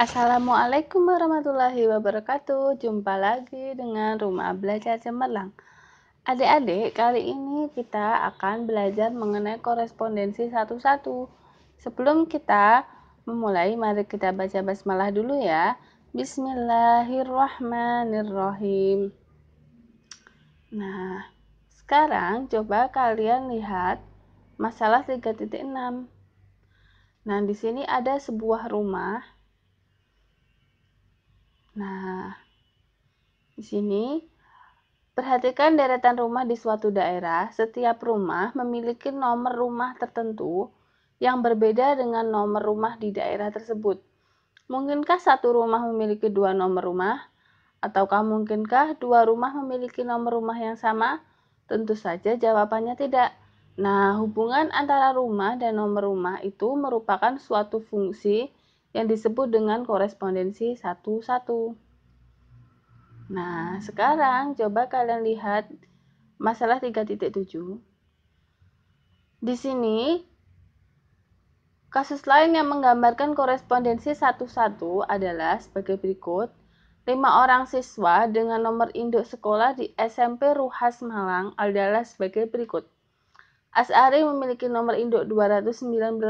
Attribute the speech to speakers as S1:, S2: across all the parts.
S1: Assalamualaikum warahmatullahi wabarakatuh. Jumpa lagi dengan Rumah Belajar Cemerlang. Adik-adik, kali ini kita akan belajar mengenai korespondensi satu-satu. Sebelum kita memulai, mari kita baca basmalah dulu ya. Bismillahirrahmanirrahim. Nah, sekarang coba kalian lihat masalah 3.6. Nah, di sini ada sebuah rumah. Nah, di sini perhatikan deretan rumah di suatu daerah. Setiap rumah memiliki nomor rumah tertentu yang berbeda dengan nomor rumah di daerah tersebut. Mungkinkah satu rumah memiliki dua nomor rumah? Ataukah mungkinkah dua rumah memiliki nomor rumah yang sama? Tentu saja jawabannya tidak. Nah, hubungan antara rumah dan nomor rumah itu merupakan suatu fungsi yang disebut dengan korespondensi satu-satu. Nah, sekarang coba kalian lihat masalah 3.7. Di sini, kasus lain yang menggambarkan korespondensi satu-satu adalah sebagai berikut. 5 orang siswa dengan nomor induk sekolah di SMP Ruhas Malang adalah sebagai berikut. As'ari memiliki nomor induk 219,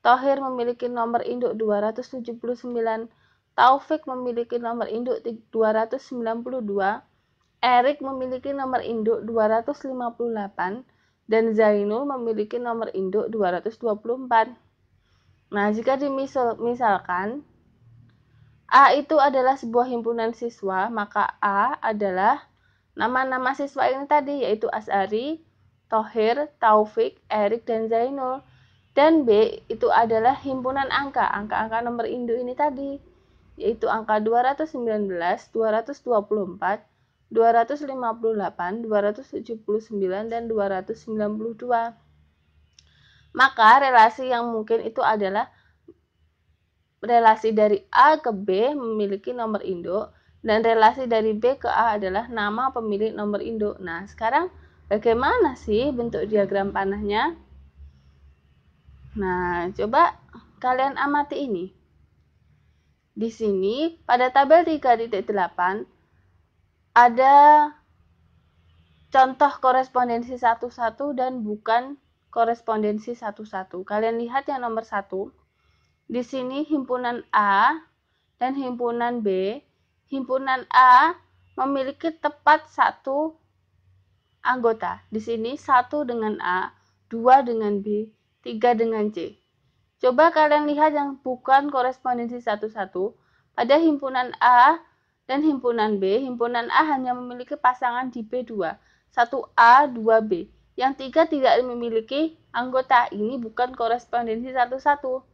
S1: Thohir memiliki nomor induk 279, Taufik memiliki nomor induk 292, Erik memiliki nomor induk 258, dan Zainul memiliki nomor induk 224. Nah, jika misalkan A itu adalah sebuah himpunan siswa, maka A adalah nama-nama siswa ini tadi, yaitu As'ari, Thohir, Taufik, Erik, dan Zainul. Dan B itu adalah himpunan angka nomor induk ini tadi, yaitu angka 219, 224, 258, 279, dan 292. Maka relasi yang mungkin itu adalah relasi dari A ke B memiliki nomor induk, dan relasi dari B ke A adalah nama pemilik nomor induk. Nah, sekarang bagaimana sih bentuk diagram panahnya? Nah, coba kalian amati ini. Di sini, pada tabel 3.8, ada contoh korespondensi satu-satu dan bukan korespondensi satu-satu. Kalian lihat yang nomor 1. Di sini himpunan A dan himpunan B. Himpunan A memiliki tepat satu anggota. Di sini 1 dengan A, 2 dengan B, 3 dengan C. Coba kalian lihat yang bukan korespondensi satu-satu. Pada himpunan A dan himpunan B, himpunan A hanya memiliki pasangan di B2, 1A, 2B. Yang 3 tidak memiliki anggota. Ini bukan korespondensi satu-satu.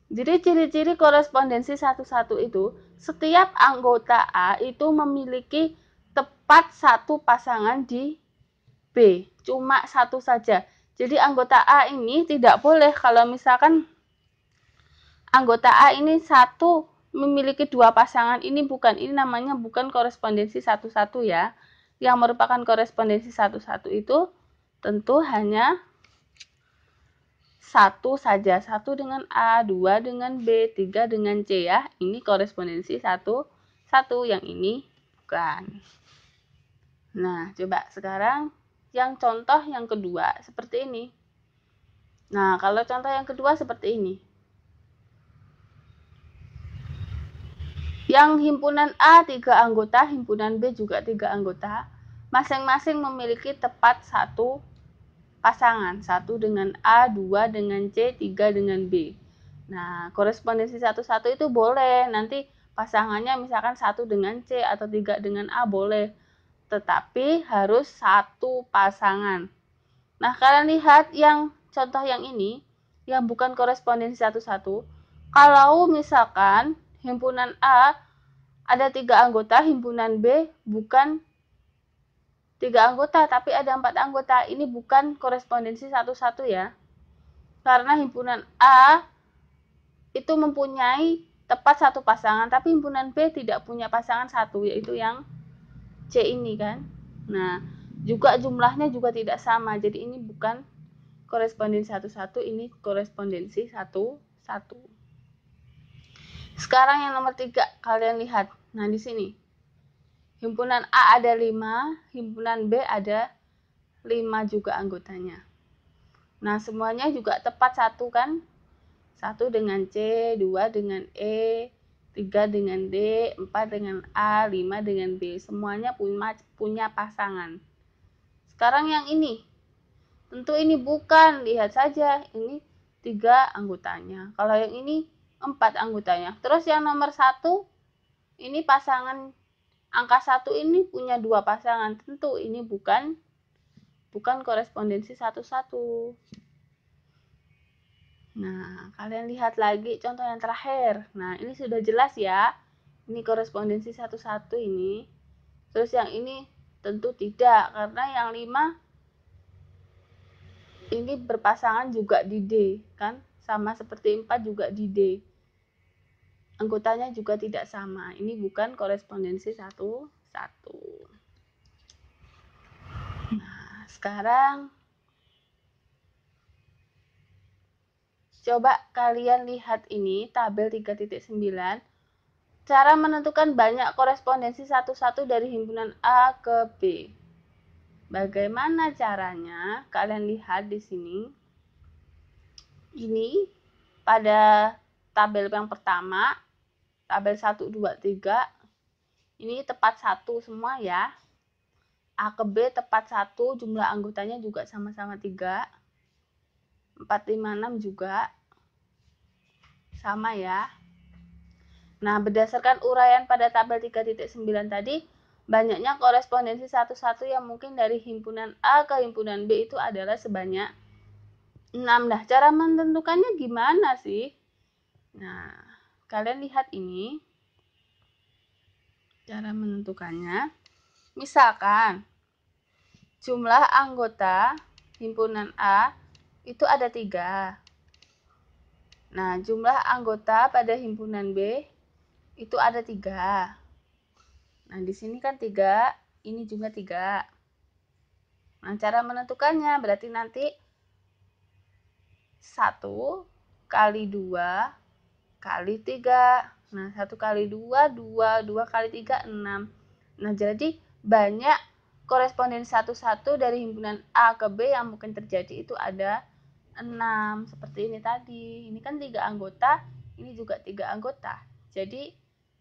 S1: Jadi ciri-ciri korespondensi satu-satu itu, setiap anggota A itu memiliki tepat satu pasangan di B, cuma satu saja. Jadi anggota A ini tidak boleh kalau misalkan anggota A ini satu memiliki dua pasangan, ini namanya bukan korespondensi satu-satu ya. Yang merupakan korespondensi satu-satu itu tentu hanya satu saja, 1 dengan A, 2 dengan B, 3 dengan C ya. Ini korespondensi satu-satu, yang ini bukan. Nah, coba sekarang yang contoh yang kedua seperti ini. Nah, kalau contoh yang kedua seperti ini. Yang himpunan A 3 anggota, himpunan B juga 3 anggota, masing-masing memiliki tepat satu pasangan, 1 dengan A, 2 dengan C, 3 dengan B. Nah, korespondensi satu-satu itu boleh, nanti pasangannya misalkan 1 dengan C atau 3 dengan A boleh, tetapi harus satu pasangan. Nah, kalian lihat yang contoh yang ini, yang bukan korespondensi satu-satu. Kalau misalkan himpunan A ada 3 anggota, himpunan B bukan 3 anggota, tapi ada 4 anggota. Ini bukan korespondensi satu-satu ya. Karena himpunan A itu mempunyai tepat satu pasangan, tapi himpunan B tidak punya pasangan satu, yaitu yang C ini kan. Nah, juga jumlahnya juga tidak sama. Jadi ini bukan korespondensi satu-satu, ini korespondensi satu-satu. Sekarang yang nomor 3, kalian lihat. Nah, di sini. Himpunan A ada 5, himpunan B ada 5 juga anggotanya. Nah, semuanya juga tepat 1 kan? 1 dengan C, 2 dengan E, 3 dengan D, 4 dengan A, 5 dengan B. Semuanya punya pasangan. Sekarang yang ini. Tentu ini bukan, lihat saja. Ini 3 anggotanya. Kalau yang ini 4 anggotanya. Terus yang nomor 1, ini pasangan angka 1 ini punya 2 pasangan. Tentu ini bukan korespondensi 1-1. Nah, kalian lihat lagi contoh yang terakhir. Nah, ini sudah jelas ya. Ini korespondensi 1-1 ini. Terus yang ini tentu tidak, karena yang 5 ini berpasangan juga di D, kan? Sama seperti 4 juga di D. Anggotanya juga tidak sama. Ini bukan korespondensi 1-1. Nah, sekarang coba kalian lihat ini tabel 3.9. Cara menentukan banyak korespondensi 1-1 dari himpunan A ke B. Bagaimana caranya? Kalian lihat di sini. Ini pada tabel yang pertama, tabel 1, 2, 3. Ini tepat 1 semua ya. A ke B tepat 1, jumlah anggotanya juga sama-sama 3. 4, 5, 6 juga sama ya. Nah, berdasarkan uraian pada tabel 3.9 tadi, banyaknya korespondensi 1-1 yang mungkin dari himpunan A ke himpunan B itu adalah sebanyak 6. Nah, cara menentukannya gimana sih? Nah, kalian lihat ini. Cara menentukannya, misalkan jumlah anggota himpunan A itu ada 3. Nah, jumlah anggota pada himpunan B itu ada 3. Nah, di sini kan 3, ini juga 3. Nah, cara menentukannya berarti nanti 1 kali 2 kali 3. Nah, 1 kali 2, 2. 2 kali 3, 6. Nah, jadi banyak korespondensi 1-1 dari himpunan A ke B yang mungkin terjadi itu ada 6. Seperti ini tadi. Ini kan 3 anggota, ini juga 3 anggota. Jadi,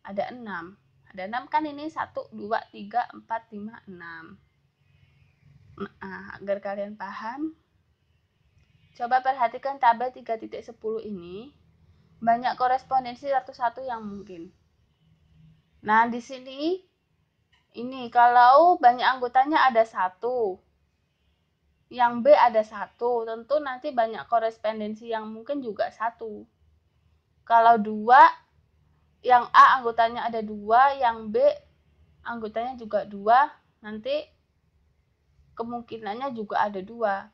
S1: ada 6. Ada 6 kan ini 1, 2, 3, 4, 5, 6. Nah, agar kalian paham, coba perhatikan tabel 3.10 ini. Banyak korespondensi 1-1 yang mungkin. Nah, di sini ini kalau banyak anggotanya ada 1. Yang B ada 1. Tentu nanti banyak korespondensi yang mungkin juga 1. Kalau 2, yang A anggotanya ada 2, yang B anggotanya juga 2, nanti kemungkinannya juga ada 2.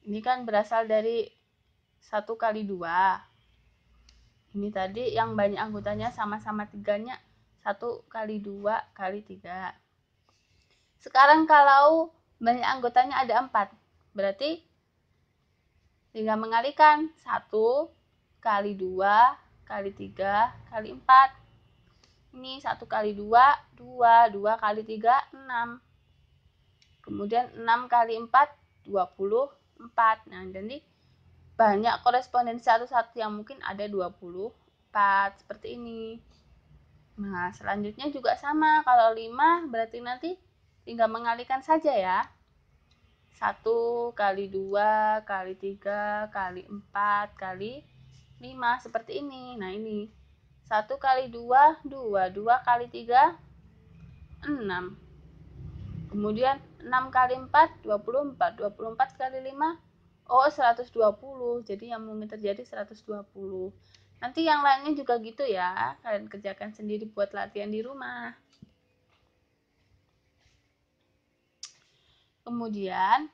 S1: Ini kan berasal dari 1 kali 2. Ini tadi yang banyak anggotanya sama-sama 3-nya 1 kali 2 kali 3. Sekarang kalau banyak anggotanya ada 4. Berarti tinggal mengalikan 1 kali 2 kali 3 kali 4. Ini 1 kali 2, 2. 2 kali 3, 6. Kemudian 6 kali 4, 24. Nah, jadi banyak korespondensi 1-1 yang mungkin ada 24. Seperti ini. Nah, selanjutnya juga sama. Kalau 5 berarti nanti tinggal mengalihkan saja ya. 1 kali 2 kali 3 kali 4 kali 5. Seperti ini. Nah, ini 1 kali 2, 2. 2 kali 3, 6. Kemudian 6 kali 4, 24. 24 kali 5, 120. Jadi yang mungkin terjadi 120. Nanti yang lainnya juga gitu ya. Kalian kerjakan sendiri buat latihan di rumah. Kemudian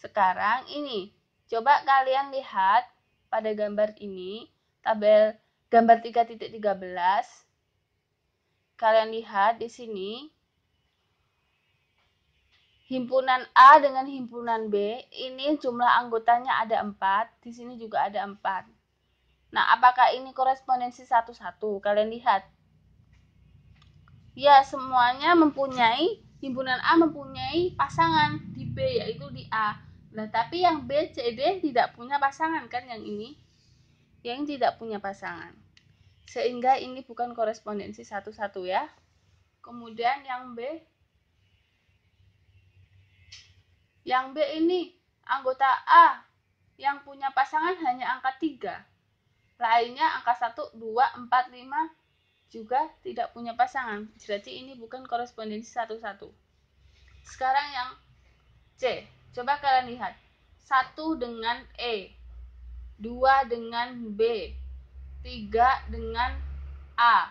S1: sekarang ini. Coba kalian lihat pada gambar ini. Tabel gambar 3.13. Kalian lihat di sini. Himpunan A dengan himpunan B, ini jumlah anggotanya ada 4, di sini juga ada 4. Nah, apakah ini korespondensi satu-satu? Kalian lihat. Ya, semuanya mempunyai, himpunan A mempunyai pasangan di B, yaitu di A. Nah, tapi yang B, C, D tidak punya pasangan kan yang ini? Yang tidak punya pasangan. Sehingga ini bukan korespondensi satu-satu ya. Kemudian yang B. Yang B ini anggota A yang punya pasangan hanya angka 3. Lainnya angka 1, 2, 4, 5 juga tidak punya pasangan. Berarti ini bukan korespondensi satu-satu. Sekarang yang C. Coba kalian lihat. 1 dengan E, 2 dengan B, 3 dengan A,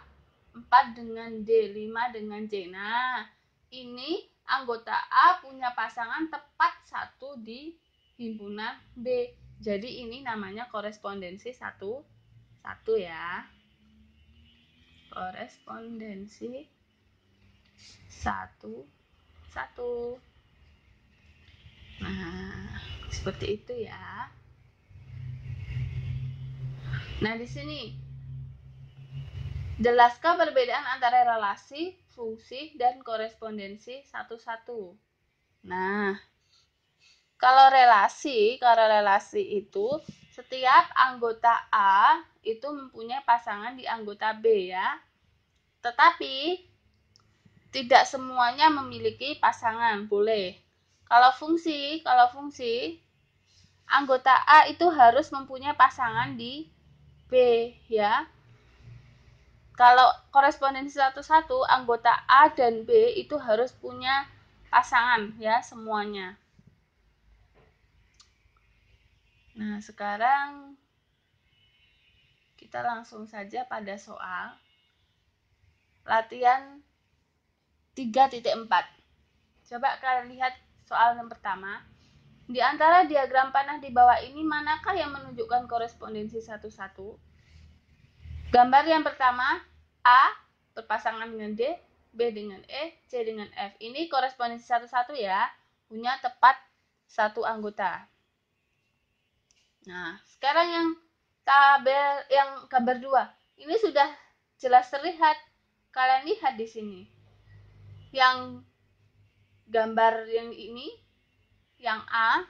S1: 4 dengan D, 5 dengan C. Nah, ini anggota A punya pasangan tepat 1 di himpunan B. Jadi ini namanya korespondensi satu ya. Korespondensi satu. Nah, seperti itu ya. Nah, di sini jelaskan perbedaan antara relasi, fungsi, dan korespondensi satu-satu. Nah, kalau relasi itu setiap anggota A itu mempunyai pasangan di anggota B ya. Tetapi tidak semuanya memiliki pasangan, boleh. Kalau fungsi anggota A itu harus mempunyai pasangan di B ya. Kalau korespondensi satu-satu, anggota A dan B itu harus punya pasangan ya semuanya. Nah, sekarang kita langsung saja pada soal latihan 3.4. Coba kalian lihat soal yang pertama. Di antara diagram panah di bawah ini, manakah yang menunjukkan korespondensi satu-satu? Gambar yang pertama, A berpasangan dengan D, B dengan E, C dengan F. Ini korespondensi satu-satu ya, punya tepat satu anggota. Nah, sekarang yang tabel yang gambar 2. Ini sudah jelas terlihat. Kalian lihat di sini. Yang gambar yang ini, yang A,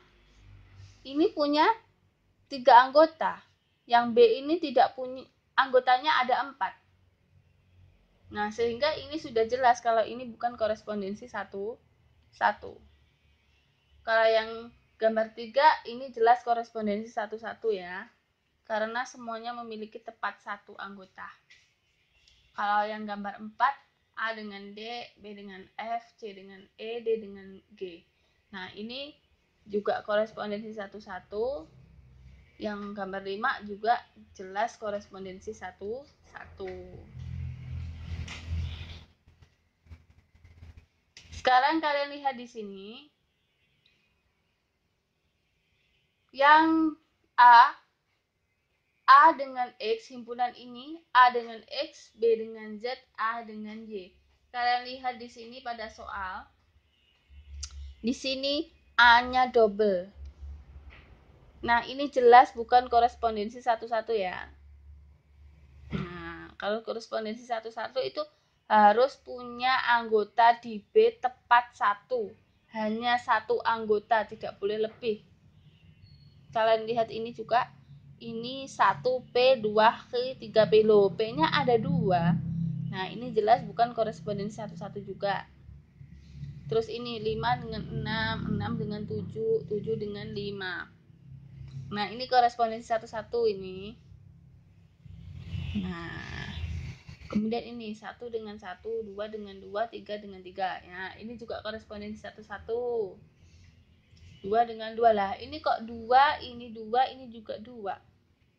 S1: ini punya 3 anggota. Yang B ini tidak punya, anggotanya ada 4. Nah, sehingga ini sudah jelas kalau ini bukan korespondensi satu-satu. Kalau yang gambar 3 ini jelas korespondensi satu-satu ya. Karena semuanya memiliki tepat satu anggota. Kalau yang gambar 4, A dengan D, B dengan F, C dengan E, D dengan G. Nah, ini juga korespondensi satu-satu. Yang gambar 5 juga jelas korespondensi satu-satu. Sekarang kalian lihat di sini. Yang A dengan X, himpunan ini A dengan X, B dengan Z, A dengan Y. Kalian lihat di sini pada soal. Di sini A-nya double. Nah, ini jelas bukan korespondensi satu-satu ya. Nah, kalau korespondensi satu-satu itu harus punya anggota di B tepat 1. Hanya 1 anggota, tidak boleh lebih. Kalian lihat ini juga. Ini 1P, 2K, 3P. Loh, P-nya ada 2. Nah, ini jelas bukan korespondensi satu-satu juga. Terus ini 5 dengan 6, 6 dengan 7, 7 dengan 5. Nah, ini korespondensi satu-satu ini. Nah, kemudian ini 1 dengan 1, 2 dengan 2, 3 dengan 3. Nah, ini juga korespondensi satu-satu. 2 dengan 2 lah. Ini kok 2, ini 2, ini juga 2.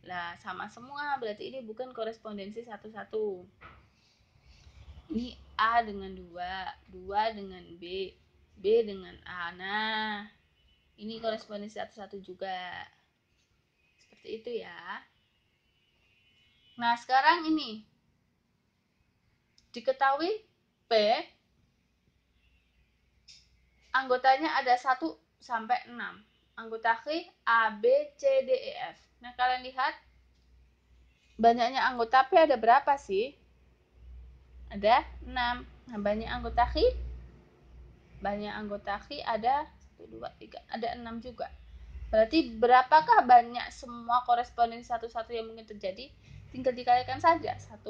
S1: Lah, sama semua, berarti ini bukan korespondensi satu-satu. Ini A dengan 2, 2 dengan B, B dengan A. Nah, ini korespondensi satu-satu juga. Seperti itu ya. Nah, sekarang ini diketahui P anggotanya ada 1 sampai 6. Anggota Q A, B, C, D, E, F. Nah, kalian lihat Banyaknya anggota P ada berapa sih? Ada 6. Nah, banyak anggota Q? Banyak anggota Q ada 1, 2, 3, ada 6 juga. Berarti berapakah banyak semua korespondensi satu-satu yang mungkin terjadi? Tinggal dikalikan saja. 1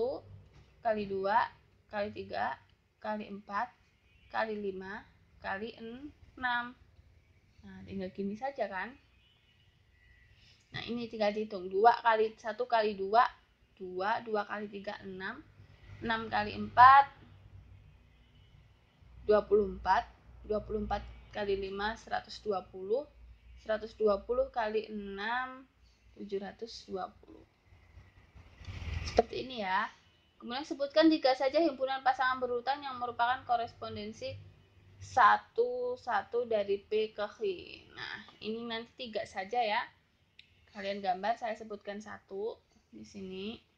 S1: kali 2 kali 3 kali 4 kali 5 kali 6. Nah, tinggal gini saja kan. Nah, ini tinggal dihitung. 2 kali 1 kali 2 2, 2 kali 3 6, 6 kali 4 24, 24 kali 5 120, 120 kali 6 720. Seperti ini ya. Kemudian sebutkan 3 saja himpunan pasangan berurutan yang merupakan korespondensi satu dari P ke Q. Nah, ini nanti 3 saja ya. Kalian gambar, saya sebutkan 1 di sini.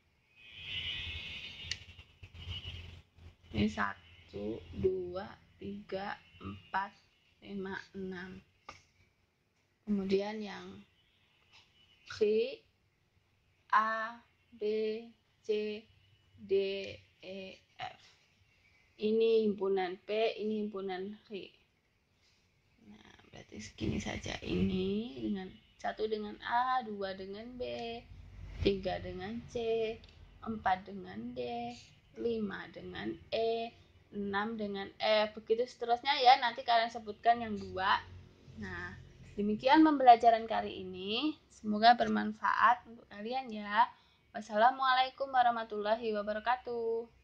S1: Ini 1, 2, 3, 4, 5, 6. Kemudian yang Q, A, B, C, D, E, F. Ini himpunan P, ini himpunan Q. Nah, berarti segini saja. Ini dengan 1 dengan A, 2 dengan B, 3 dengan C, 4 dengan D, 5 dengan E, 6 dengan F. Begitu seterusnya ya, nanti kalian sebutkan yang 2. Nah, demikian pembelajaran kali ini. Semoga bermanfaat untuk kalian ya. Wassalamualaikum warahmatullahi wabarakatuh.